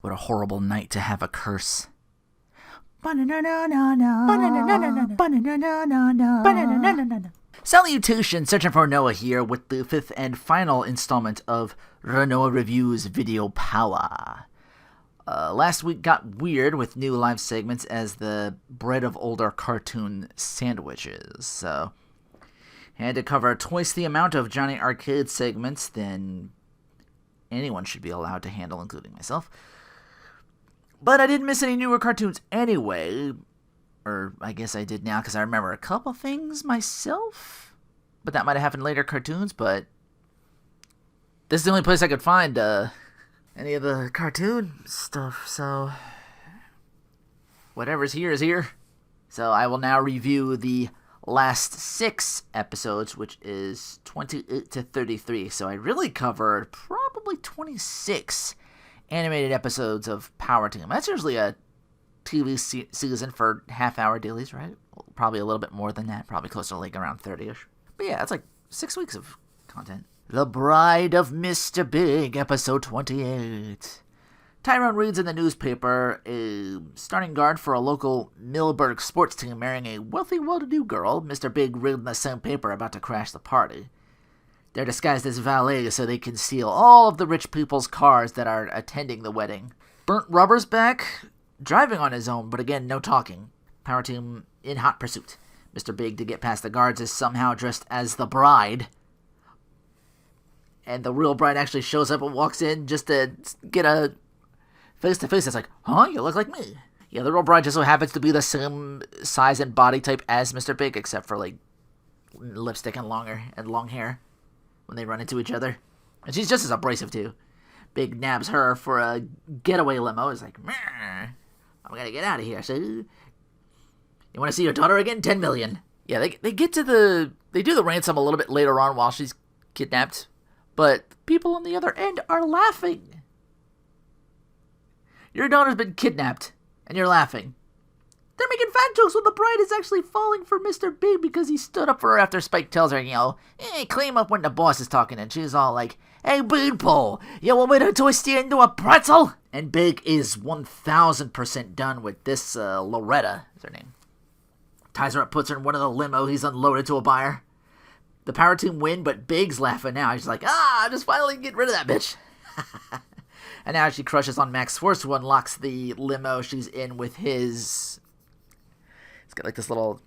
What a horrible night to have a curse. Salutations, Searching for Rinoa here with the fifth and final installment of Rinoa Reviews Video Power. Last week got weird with new live segments as the bread of older cartoon sandwiches, so I had to cover twice the amount of Johnny Arcade segments than anyone should be allowed to handle, including myself. But I didn't miss any newer cartoons anyway. Or I guess I did now because I remember a couple things myself. But that might have happened later cartoons, but this is the only place I could find any of the cartoon stuff, so whatever's here is here. So I will now review the last 6 episodes, which is 28 to 33. So I really covered probably 26 animated episodes of Power Team. That's usually a TV season for half-hour dailies, right? Probably a little bit more than that. Probably closer to like around 30-ish. But yeah, it's like 6 weeks of content. The Bride of Mr. Big, episode 28. Tyrone reads in the newspaper a starting guard for a local Millburg sports team marrying a wealthy, well-to-do girl. Mr. Big read in the same paper about to crash the party. They're disguised as valets so they can steal all of the rich people's cars that are attending the wedding. Burnt Rubber's back, driving on his own, but again, no talking. Power Team in hot pursuit. Mr. Big, to get past the guards, is somehow dressed as the bride. And the real bride actually shows up and walks in just to get a face-to-face. It's like, huh, you look like me. Yeah, the real bride just so happens to be the same size and body type as Mr. Big, except for, like, lipstick and long hair when they run into each other. And she's just as abrasive, too. Big nabs her for a getaway limo. He's like, I'm gonna get out of here, so you want to see your daughter again? 10 million. Yeah, they get to they do the ransom a little bit later on while she's kidnapped, but people on the other end are laughing. Your daughter's been kidnapped, and you're laughing. They're making fat jokes when the bride is actually falling for Mr. Big because he stood up for her after Spike tells her, climb up when the boss is talking, and she's all like, hey, Beanpole, you want me to twist you into a pretzel? And Big is 1,000% done with this Loretta, is her name. Ties her up, puts her in one of the limo he's unloaded to a buyer. The Power Team win, but Big's laughing now. He's like, I'm just finally getting rid of that bitch. And now she crushes on Max Force, who unlocks the limo she's in with his... It's got like this little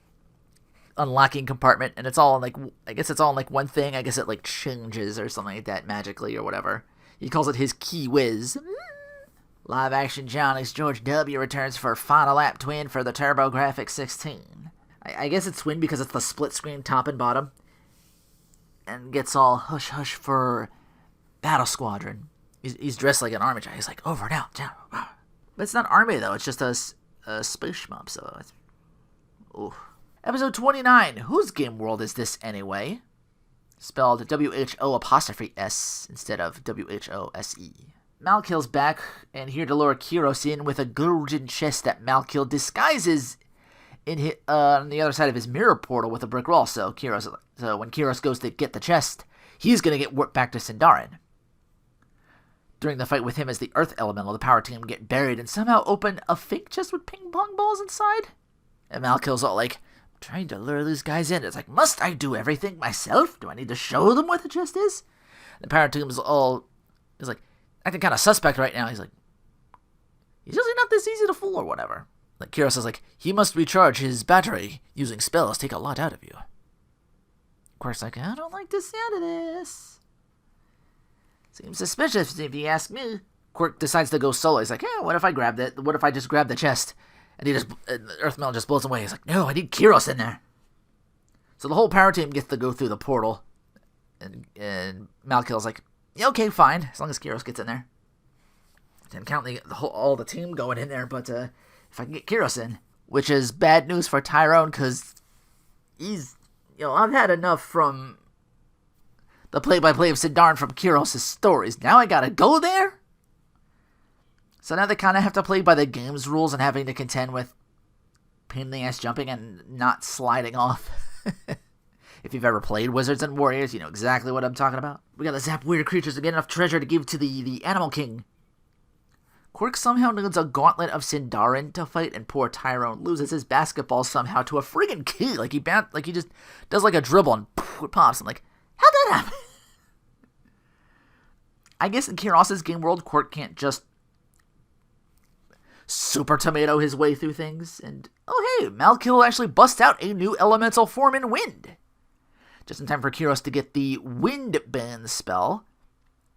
unlocking compartment, and it's all in like, I guess it's all in like one thing. I guess it like changes or something like that magically or whatever. He calls it his Key Whiz. Live action Johnny's George W. returns for Final Lap Twin for the TurboGrafx 16. I guess it's twin because it's the split screen top and bottom. And gets all hush hush for Battle Squadron. He's dressed like an army guy. He's like, over and out. But it's not army though. It's just a space shmup. So it's... Ooh. Episode 29. Whose game world is this anyway? Spelled WHO''S instead of WHOSE. Malkill's back, and here to lure Kiros in with a golden chest that Malkill disguises in on the other side of his mirror portal with a brick wall. So when Kiros goes to get the chest, he's going to get warped back to Sindarin. During the fight with him as the Earth Elemental, the Power Team get buried and somehow open a fake chest with ping pong balls inside. And Malkill's all like, I'm trying to lure these guys in. It's like, must I do everything myself? Do I need to show them what the chest is? The Power Team's is like, acting kind of suspect right now. He's like, he's usually not this easy to fool or whatever. Like, Kiros is like, he must recharge his battery using spells, take a lot out of you. Of course, like, I don't like the sound of this. Seems suspicious if you ask me. Quirk decides to go solo. He's like, what if I grab that? What if I just grab the chest? And Earthmel just blows away. He's like, no, I need Kiros in there. So the whole Power Team gets to go through the portal. And Malkill's like, yeah, okay, fine, as long as Kiros gets in there. Didn't count all the team going in there, but if I can get Kiros in, which is bad news for Tyrone, because he's, I've had enough from the play-by-play of Sindarin from Kiros' stories. Now I gotta go there? So now they kind of have to play by the game's rules and having to contend with pain-in-the-ass jumping and not sliding off. If you've ever played Wizards and Warriors, you know exactly what I'm talking about. We gotta zap weird creatures to get enough treasure to give to the Animal King. Quirk somehow needs a gauntlet of Sindarin to fight, and poor Tyrone loses his basketball somehow to a friggin' kid. Like he just does like a dribble and poof, it pops. I'm like, how'd that happen? I guess in Kiros's game world, Quirk can't just super tomato his way through things. And oh hey, Malkiel actually busts out a new elemental form in Wind. Just in time for Kiros to get the Wind Band spell.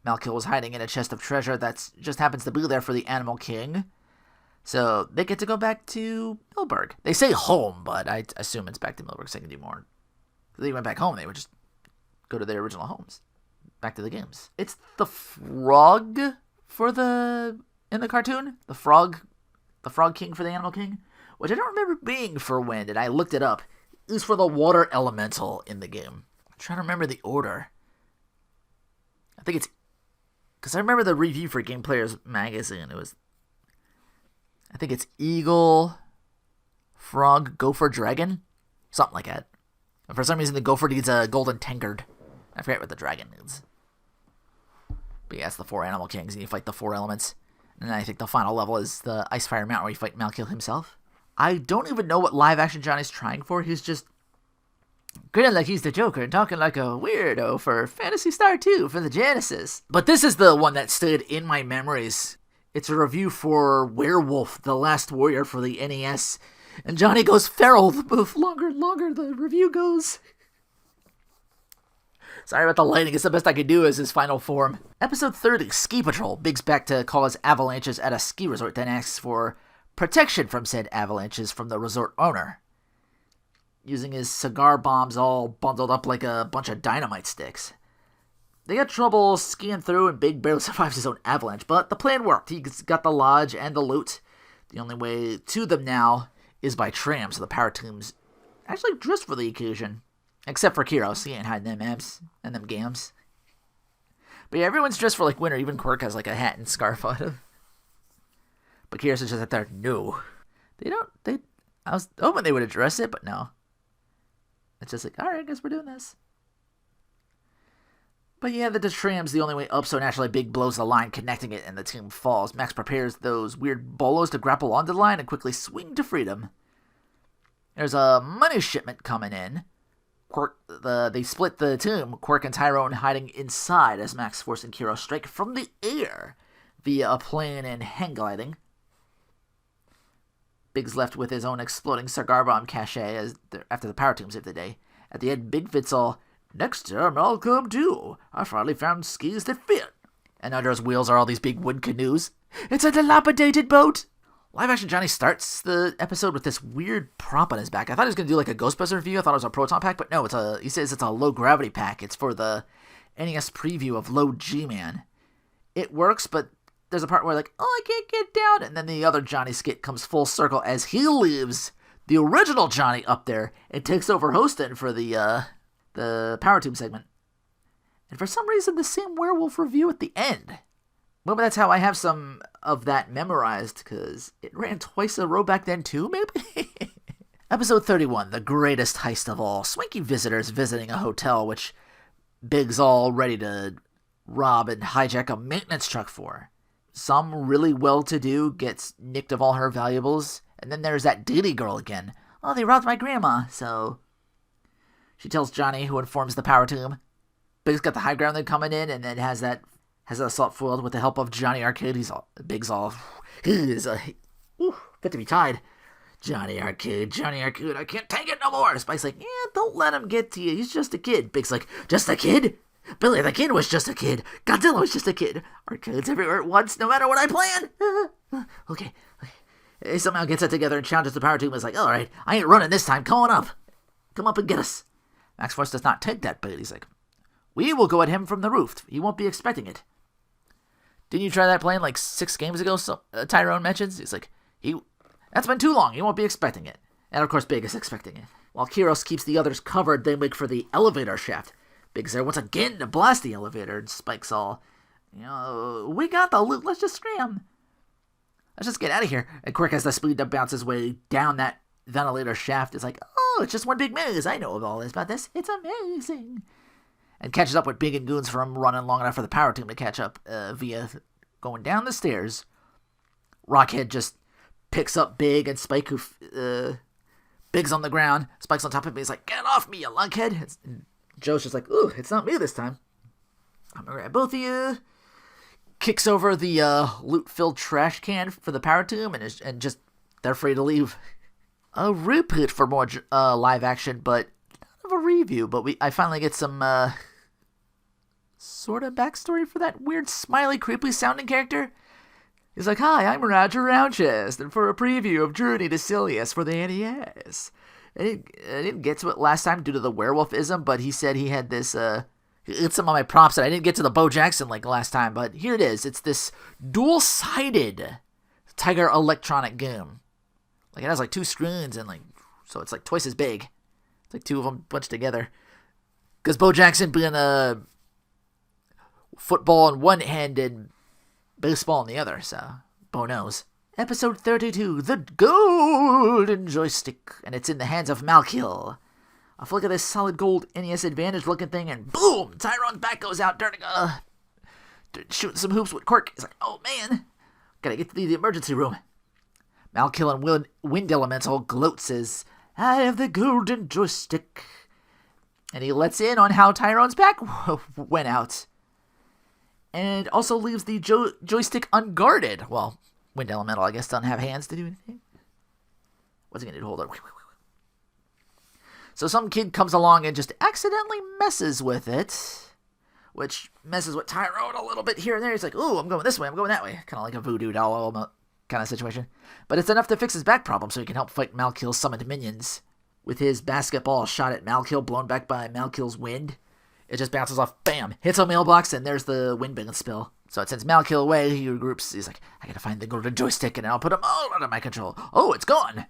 Malkiel was hiding in a chest of treasure that just happens to be there for the Animal King. So they get to go back to Milburg. They say home, but I assume it's back to Milburg so they can do more. If they went back home, they would just go to their original homes. Back to the games. It's the frog in the cartoon. The frog king for the Animal King, which I don't remember being for Wind, and I looked it up. It was for the water elemental in the game. I'm trying to remember the order. I think it's because I remember the review for Game Players magazine. I think it's Eagle, Frog, Gopher, Dragon, something like that. And for some reason, the Gopher needs a golden tankard. I forget what the dragon needs. But yeah, it's the 4 Animal Kings, and you fight the 4 elements. And then I think the final level is the Ice Fire Mountain, where you fight Malkiel himself. I don't even know what live-action Johnny's trying for. He's just grinning like he's the Joker and talking like a weirdo for Phantasy Star 2 for the Genesis. But this is the one that stood in my memories. It's a review for Werewolf, The Last Warrior for the NES. And Johnny goes feral the longer and longer the review goes. Sorry about the lighting, it's the best I could do as his final form. Episode 30, Ski Patrol. Big's back to call his avalanches at a ski resort, then asks for protection from said avalanches from the resort owner. Using his cigar bombs all bundled up like a bunch of dynamite sticks. They got trouble skiing through, and Big barely survives his own avalanche, but the plan worked. He's got the lodge and the loot. The only way to them now is by tram, so the power teams actually dressed for the occasion. Except for Kiros, he ain't hiding them abs and them gams. But yeah, everyone's dressed for like winter, even Quirk has like a hat and scarf on him. But Kiros is just out there, no. I was hoping they would address it, but no. It's just like, alright, I guess we're doing this. But yeah, the tram's the only way up, so naturally Big blows the line connecting it and the team falls. Max prepares those weird bolos to grapple onto the line and quickly swing to freedom. There's a money shipment coming in. They split the team, Quirk and Tyrone hiding inside as Max forcing Kiros strike from the air via a plane and hang gliding. Big's left with his own exploding cigar bomb cache after the power team saved the day. At the end, Big fits all, next time I'll come too. I finally found skis that fit. And under his wheels are all these big wood canoes. It's a dilapidated boat! Live-action Johnny starts the episode with this weird prop on his back. I thought he was going to do like a Ghostbuster review. I thought it was a Proton pack, but no, he says it's a low-gravity pack. It's for the NES preview of Low G-Man. It works, but there's a part where like, oh, I can't get down, and then the other Johnny skit comes full circle as he leaves the original Johnny up there and takes over hosting for the Power Team segment. And for some reason, the same werewolf review at the end. Well, but that's how I have some of that memorized, because it ran twice in a row back then too, maybe? Episode 31, the greatest heist of all. Swanky visitors visiting a hotel, which Big's all ready to rob and hijack a maintenance truck for. Some really well-to-do gets nicked of all her valuables, and then there's that Diddy girl again. Oh, they robbed my grandma, so... She tells Johnny, who informs the power team. Big's got the high ground they're coming in, and then has that assault foiled with the help of Johnny Arcade. Big's all, fit to be tied. Johnny Arcade, I can't take it no more. Spike's like, yeah, don't let him get to you. He's just a kid. Big's like, just a kid? Billy the Kid was just a kid. Godzilla was just a kid. Arcade's everywhere at once, no matter what I plan. Okay. He somehow gets it together and challenges the power team. Is like, all right, I ain't running this time. Come on up. Come up and get us. Max Force does not take that bait. He's like, we will go at him from the roof. He won't be expecting it. Didn't you try that plan like 6 games ago? So, Tyrone mentions. He's like, that's been too long. He won't be expecting it. And of course, Big is expecting it. While Kiros keeps the others covered, they make for the elevator shaft. Big's there once again to blast the elevator, and Spike's all, we got the loot. Let's just scram. Let's just get out of here. And Quirk has the speed to bounce his way down that ventilator shaft. It's like, oh, it's just one big maze. I know all this about this. It's amazing. And catches up with Big and Goons from running long enough for the power team to catch up via going down the stairs. Rockhead just picks up Big, and Spike, who Big's on the ground. Spike's on top of him. He's like, "Get off me, you lunkhead!" And Joe's just like, "Ooh, it's not me this time. I'm gonna grab both of you." Kicks over the loot-filled trash can for the power tomb, and just they're free to leave. A reboot for more live action, but not of a review. But I finally get some sort of backstory for that weird, smiley, creepy sounding character. He's like, "Hi, I'm Roger Roundchest, and for a preview of Journey to Silius for the NES." I didn't get to it last time due to the werewolfism, but he said he had this, it's some of my prompts that I didn't get to the Bo Jackson like last time, but here it is. It's this dual-sided Tiger electronic game. Like, it has like 2 screens, and so it's like twice as big. It's like 2 of them bunched together. Because Bo Jackson being a football in one hand and baseball in the other, so Bo knows. Episode 32, The Golden Joystick, and it's in the hands of Malkiel. A flick of this solid gold NES Advantage looking thing, and boom! Tyrone's back goes out during shooting some hoops with Quirk. He's like, "Oh man, gotta get to the emergency room." Malkiel and Wind Elemental gloat, says, "I have the golden joystick." And he lets in on how Tyrone's back went out. And also leaves the joystick unguarded. Well, Wind Elemental, I guess, doesn't have hands to do anything. What's he going to do? Hold on. So some kid comes along and just accidentally messes with it, which messes with Tyrone a little bit here and there. He's like, "Ooh, I'm going this way, I'm going that way." Kind of like a voodoo doll kind of situation. But it's enough to fix his back problem so he can help fight Malkiel's summoned minions. With his basketball shot at Malkiel, blown back by Malkiel's wind, it just bounces off, bam, hits a mailbox, and there's the wind spill. So it sends Malkiel away. He regroups. He's like, "I gotta find the golden joystick, and I'll put them all under my control." Oh, it's gone.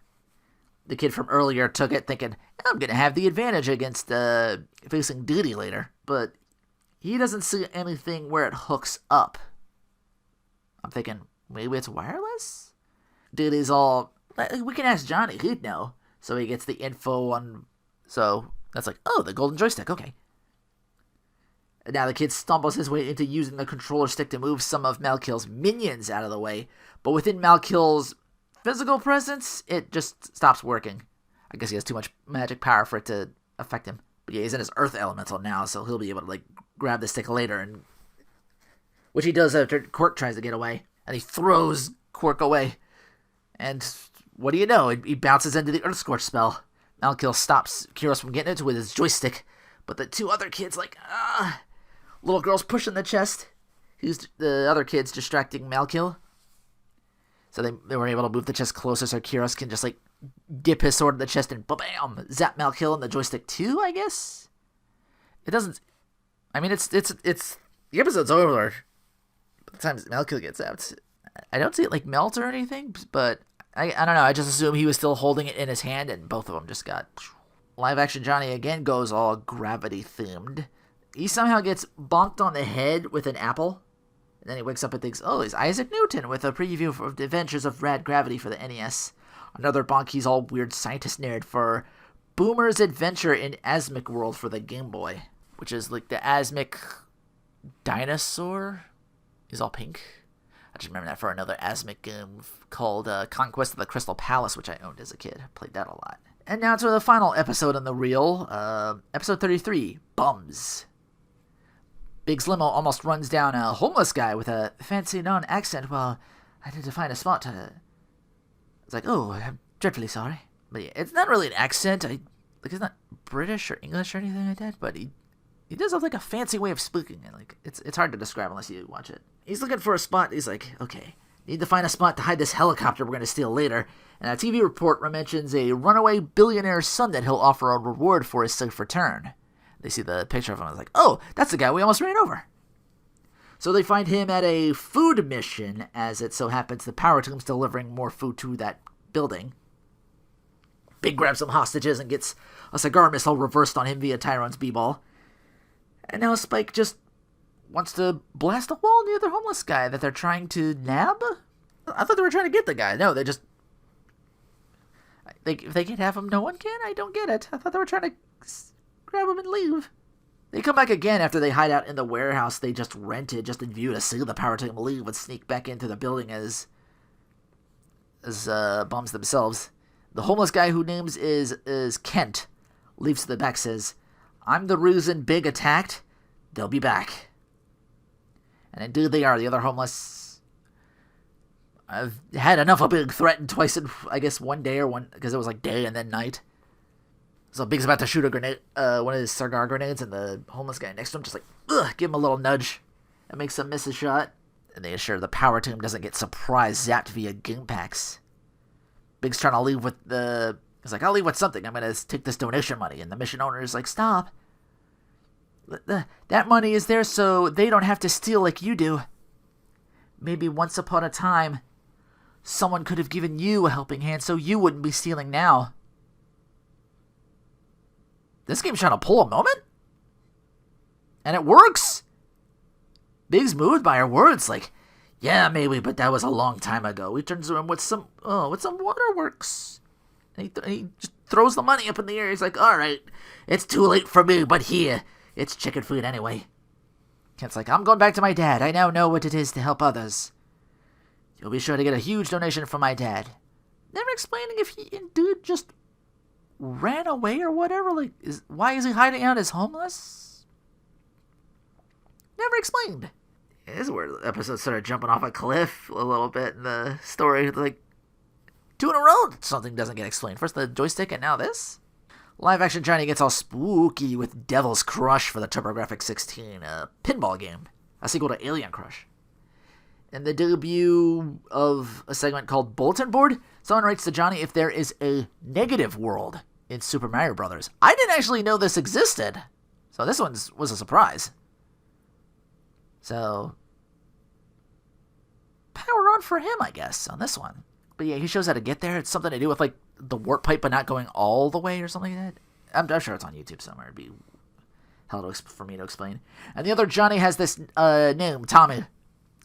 The kid from earlier took it thinking, "I'm gonna have the advantage against facing Diddy later." But he doesn't see anything where it hooks up. I'm thinking, maybe it's wireless? Diddy's all, "We can ask Johnny, he'd know." So he gets the info on, so that's like, "Oh, the golden joystick, okay." And now the kid stumbles his way into using the controller stick to move some of Malkiel's minions out of the way. But within Malkiel's physical presence, it just stops working. I guess he has too much magic power for it to affect him. But yeah, he's in his Earth Elemental now, so he'll be able to grab the stick later, and which he does after Quirk tries to get away. And he throws Quirk away. And what do you know? He bounces into the Earth Scorch spell. Malkiel stops Kyros from getting it with his joystick. But the 2 other kids little girl's pushing the chest. The other kid's distracting Malkiel. So they were able to move the chest closer so Kyros can just dip his sword in the chest and bam, zap Malkiel in the joystick too, I guess? It doesn't, I mean, it's the episode's over by the time Malkiel gets zapped. I don't see it melt or anything, but I don't know, I just assume he was still holding it in his hand and both of them just got. Live action Johnny again goes all gravity themed. He somehow gets bonked on the head with an apple. And then he wakes up and thinks, "Oh, it's Isaac Newton with a preview for the Adventures of Rad Gravity for the NES. Another bonk, he's all weird scientist nerd for Boomer's Adventure in Asmic World for the Game Boy. Which is the Asmic dinosaur. He's all pink. I just remember that for another Asmic game called Conquest of the Crystal Palace, which I owned as a kid. Played that a lot. And now to the final episode on the reel. Episode 33, Bums. Big Slimmo almost runs down a homeless guy with a fancy non-accent while I had to find a spot to. It's like, "Oh, I'm dreadfully sorry." But yeah, it's not really an accent. He's not British or English or anything like that, but he does have a fancy way of speaking. And it's hard to describe unless you watch it. He's looking for a spot. He's like, "Okay, need to find a spot to hide this helicopter we're going to steal later." And a TV report mentions a runaway billionaire's son that he'll offer a reward for his safe return. They see the picture of him and it's like, "Oh, that's the guy we almost ran over." So they find him at a food mission, as it so happens the power team's delivering more food to that building. Big grabs some hostages and gets a cigar missile reversed on him via Tyrone's b-ball. And now Spike just wants to blast a wall near the homeless guy that they're trying to nab? I thought they were trying to get the guy. No, they just... If they can't have him, no one can? I don't get it. I thought they were trying to grab him and leave. They come back again after they hide out in the warehouse they just rented just in view to see the power team leave and sneak back into the building as as bums themselves. The homeless guy whose name is Kent leaves to the back, says, "I'm the reason Big attacked. They'll be back." And indeed they are. The other homeless. I've had enough of being threatened twice in, I guess, one day or one, because it was like day and then night. So Big's about to shoot a grenade, one of his cigar grenades, and the homeless guy next to him just like, give him a little nudge. That makes him miss a shot. And they assure the power team doesn't get surprise zapped via game packs. Big's trying to leave with the... He's like, I'll leave with something. I'm going to take this donation money. And the mission owner is like, stop. That money is there so they don't have to steal like you do. Maybe once upon a time, someone could have given you a helping hand so you wouldn't be stealing now. This game's trying to pull a moment? And it works! Big's moved by her words, like, yeah, maybe, but that was a long time ago. He turns to him with some waterworks. And he just throws the money up in the air. He's like, all right, it's too late for me, but here, it's chicken food anyway. Kent's like, I'm going back to my dad. I now know what it is to help others. You'll be sure to get a huge donation from my dad. Never explaining if he indeed just ran away or whatever. Like, why is he hiding out as homeless? Never explained. This is where the episode started jumping off a cliff a little bit in the story. Like, 2 in a row, something doesn't get explained. First the joystick and now this. Live action Johnny gets all spooky with Devil's Crush for the TurboGrafx-16, a pinball game, a sequel to Alien Crush. In the debut of a segment called Bulletin Board, someone writes to Johnny if there is a negative world in Super Mario Bros. I didn't actually know this existed, so this one was a surprise. So, power on for him, I guess, on this one. But yeah, he shows how to get there. It's something to do with, like, the warp pipe but not going all the way or something like that. I'm sure it's on YouTube somewhere. It'd be hell for me to explain. And the other Johnny has this name, Tommy.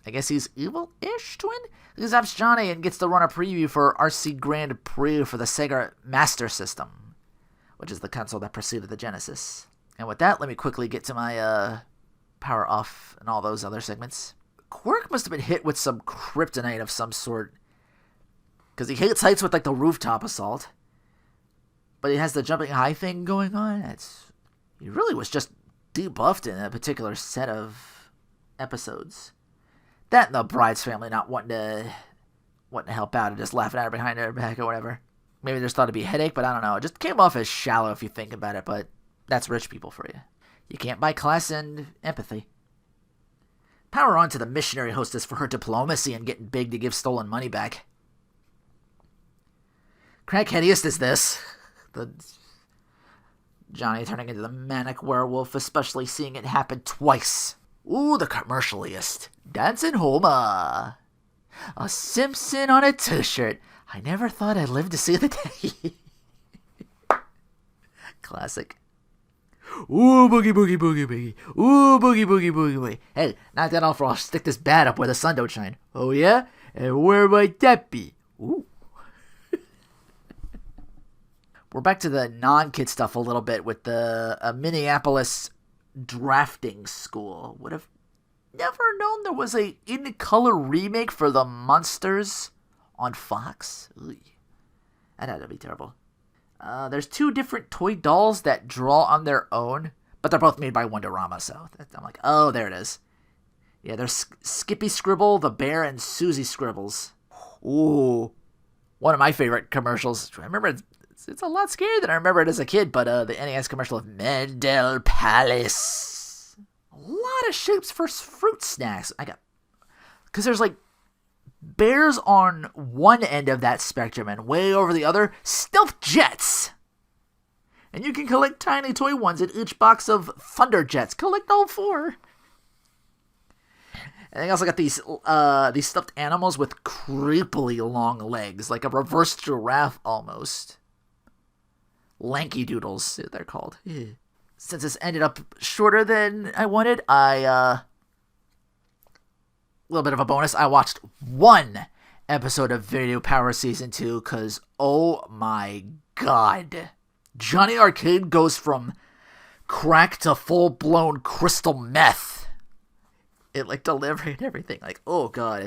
I guess he's evil-ish twin? He zaps Johnny and gets to run a preview for RC Grand Prix for the Sega Master System, which is the console that preceded the Genesis. And with that, let me quickly get to my power off and all those other segments. Quirk must have been hit with some kryptonite of some sort, because he hates heights with, like, the rooftop assault. But he has the jumping high thing going on. He really was just debuffed in a particular set of episodes. That and the bride's family not wanting to help out and just laughing at her behind her back or whatever. Maybe there's thought to be a headache, but I don't know. It just came off as shallow if you think about it, but that's rich people for you. You can't buy class and empathy. Power on to the missionary hostess for her diplomacy and getting big to give stolen money back. Crackheadiest is this. The Johnny turning into the manic werewolf, especially seeing it happen twice. Ooh, the commercialiest. Dancing Homer. A Simpson on a t-shirt. I never thought I'd live to see the day. Classic. Ooh, boogie, boogie, boogie, boogie. Ooh, boogie, boogie, boogie, boogie. Hey, knock that off or I'll stick this bat up where the sun don't shine. Oh, yeah? And where might that be? Ooh. We're back to the non-kid stuff a little bit with the Minneapolis drafting school. Would have never known there was a in-color remake for the Munsters on Fox. Ooh. That had to be terrible. There's 2 different toy dolls that draw on their own, but they're both made by Wonderama, so I'm like, oh, there it is. Yeah, there's Skippy Scribble, the bear, and Susie Scribbles. Ooh. One of my favorite commercials. I remember it's a lot scarier than I remember it as a kid, but the NES commercial of Mendel Palace. A lot of shapes for fruit snacks. Because there's like bears on one end of that spectrum and way over the other, stealth jets. And you can collect tiny toy ones in each box of Thunder Jets. Collect all 4. And they also got these stuffed animals with creepily long legs, like a reverse giraffe almost. Lanky Doodles, they're called. Since this ended up shorter than I wanted, a little bit of a bonus, I watched 1 episode of Video Power Season 2, because, oh my god. Johnny Arcade goes from crack to full-blown crystal meth. It, like, delivery and everything. Like, oh god,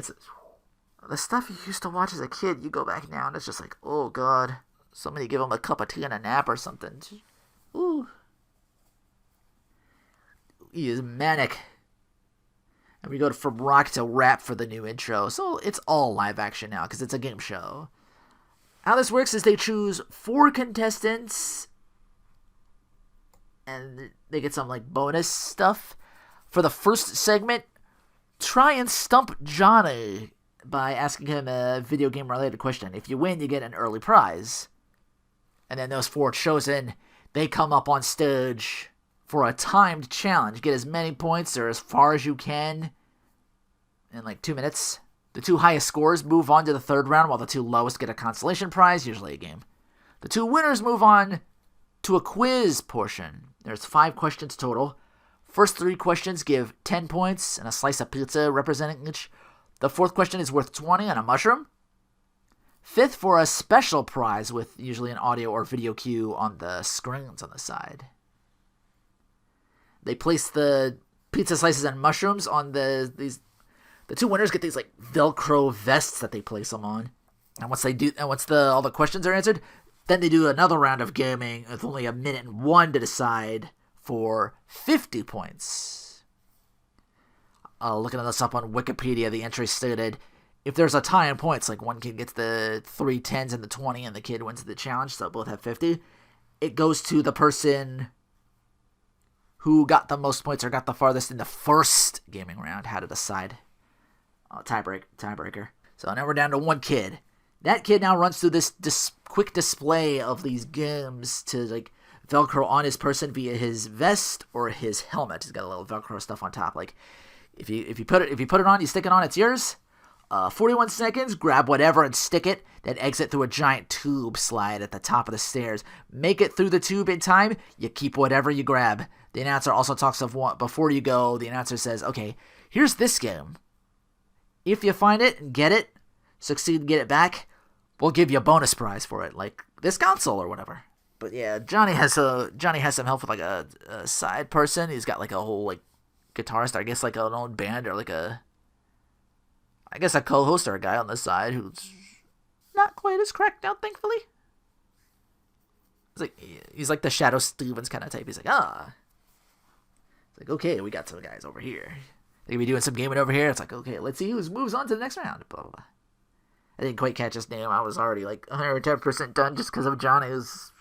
The stuff you used to watch as a kid, you go back now and it's just like, oh god. Somebody give him a cup of tea and a nap or something. Ooh. He is manic. And we go from rock to rap for the new intro. So it's all live action now because it's a game show. How this works is they choose 4 contestants. And they get some like bonus stuff. For the first segment, try and stump Johnny by asking him a video game related question. If you win, you get an early prize. And then those 4 chosen, they come up on stage for a timed challenge. Get as many points or as far as you can in like 2 minutes. The 2 highest scores move on to the 3rd round, while the 2 lowest get a consolation prize, usually a game. The 2 winners move on to a quiz portion. There's 5 questions total. First 3 questions give 10 points and a slice of pizza representing each. The 4th question is worth 20 and a mushroom. 5th for a special prize with usually an audio or video cue on the screens on the side. They place the pizza slices and mushrooms on the 2 winners get these like Velcro vests that they place them on. And once all the questions are answered, then they do another round of gaming with only 1:01 to decide for 50 points. Looking at this up on Wikipedia, the entry stated, if there's a tie in points, like one kid gets the 3 10s and the 20 and the kid wins the challenge, so both have 50, it goes to the person who got the most points or got the farthest in the first gaming round, how to decide. Tiebreaker. So now we're down to 1 kid. That kid now runs through this quick display of these games to like Velcro on his person via his vest or his helmet. He's got a little Velcro stuff on top. Like if you put it on, you stick it on, it's yours. 41 seconds, grab whatever and stick it, then exit through a giant tube slide at the top of the stairs. Make it through the tube in time, you keep whatever you grab. The announcer also talks of one, before you go, the announcer says, okay, here's this game. If you find it and get it, succeed and get it back, we'll give you a bonus prize for it, like this console or whatever. But yeah, Johnny has some help with like a side person. He's got like a whole like guitarist, I guess like an old band or like a co-host or a guy on the side who's not quite as cracked out, thankfully. He's like the Shadow Stevens kind of type. He's like, It's like, okay, we got some guys over here. They could be doing some gaming over here. It's like, okay, let's see who moves on to the next round. Blah, blah, blah. I didn't quite catch his name. I was already like 110% done just because of Johnny's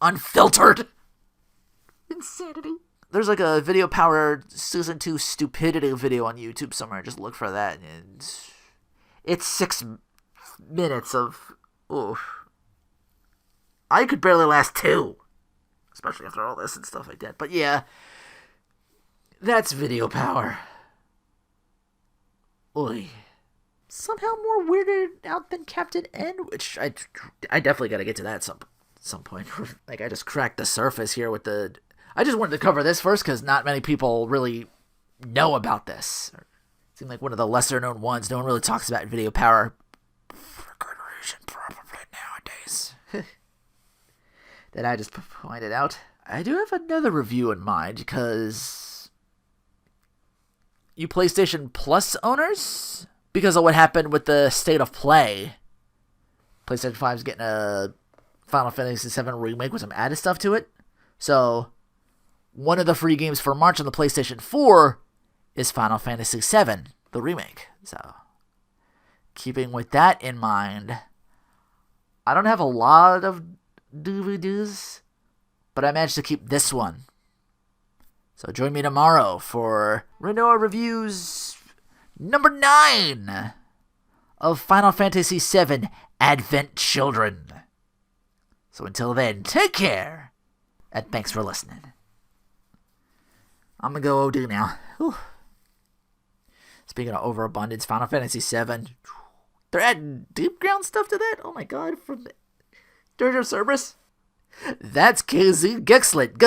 unfiltered insanity. There's like a Video Power Season 2 stupidity video on YouTube somewhere. Just look for that. And it's 6 minutes of, I could barely last 2. Especially after all this and stuff like that. But yeah, that's Video Power. Oy. Somehow more weirded out than Captain N, which I definitely got to get to that at some point. Like, I just cracked the surface here with the... I just wanted to cover this first because not many people really know about this. It seemed like one of the lesser-known ones. No one really talks about Video Power. For good reason, probably nowadays. That I just pointed out. I do have another review in mind because you PlayStation Plus owners, because of what happened with the State of Play, PlayStation 5 is getting a Final Fantasy VII Remake with some added stuff to it. So, one of the free games for March on the PlayStation 4 is Final Fantasy VII, the remake. So, keeping with that in mind, I don't have a lot of DVDs, but I managed to keep this one. So join me tomorrow for Rinoa Reviews number 9 of Final Fantasy VII Advent Children. So until then, take care, and thanks for listening. I'm gonna go OD now. Whew. Speaking of overabundance, Final Fantasy VII, they're adding deep ground stuff to that? Oh my god, from Dirge of Cerberus? That's KZ Gexlet.